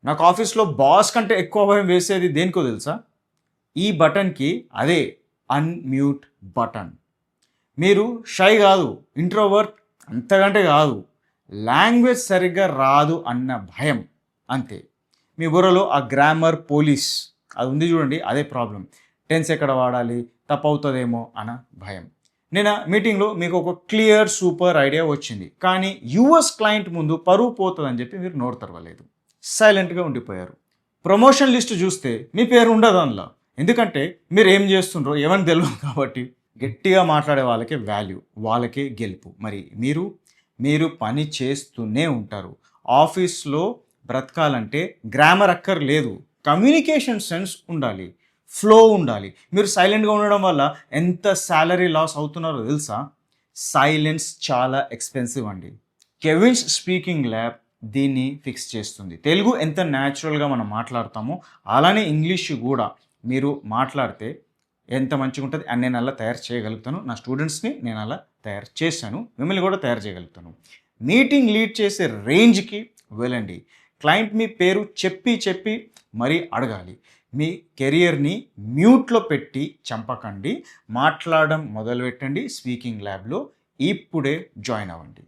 నాకు ఆఫీస్లో బాస్ కంటే ఎక్కువ భయం వేసేది దేనికో తెలుసా? ఈ బటన్కి అదే అన్మ్యూట్ బటన్. మీరు షై కాదు, ఇంట్రోవర్ట్ అంతకంటే కాదు, లాంగ్వేజ్ సరిగ్గా రాదు అన్న భయం అంతే. మీ బుర్రలో ఆ గ్రామర్ పోలీస్ అది ఉంది చూడండి, అదే ప్రాబ్లం. టెన్స్ ఎక్కడ వాడాలి, తప్పవుతుందేమో అన్న భయం. నేను మీటింగ్లో మీకు ఒక క్లియర్ సూపర్ ఐడియా వచ్చింది, కానీ యూఎస్ క్లయింట్ ముందు పరువు పోతుందని చెప్పి మీరు నోరు తెరవలేదు, సైలెంట్గా ఉండిపోయారు. ప్రమోషన్ లిస్ట్ చూస్తే మీ పేరు ఉండదు అందులో, ఎందుకంటే మీరు ఏం చేస్తుండ్రో ఏమని తెలియదు కాబట్టి. గట్టిగా మాట్లాడే వాళ్ళకే వాల్యూ, వాళ్ళకే గెలుపు. మరి మీరు పని చేస్తూనే ఉంటారు. ఆఫీస్లో బ్రతకాలంటే గ్రామర్ అక్కర్లేదు, కమ్యూనికేషన్ సెన్స్ ఉండాలి, ఫ్లో ఉండాలి. మీరు సైలెంట్గా ఉండడం వల్ల ఎంత శాలరీ లాస్ అవుతున్నారో తెలుసా? సైలెన్స్ చాలా ఎక్స్పెన్సివ్ అండి. కెవిన్స్ స్పీకింగ్ ల్యాబ్ దీన్ని ఫిక్స్ చేస్తుంది. తెలుగు ఎంత న్యాచురల్గా మనం మాట్లాడతామో అలానే ఇంగ్లీష్ కూడా మీరు మాట్లాడితే ఎంత మంచిగా ఉంటుంది. అని నేను అలా తయారు చేయగలుగుతాను. నా స్టూడెంట్స్ని నేను అలా తయారు చేశాను, మిమ్మల్ని కూడా తయారు చేయగలుగుతాను. మీటింగ్ లీడ్ చేసే రేంజ్కి వెళ్ళండి. క్లయింట్ మీ పేరు చెప్పి మరీ అడగాలి. మీ కెరియర్ని మ్యూట్లో పెట్టి చంపకండి, మాట్లాడడం మొదలుపెట్టండి. స్పీకింగ్ ల్యాబ్లో ఇప్పుడే జాయిన్ అవ్వండి.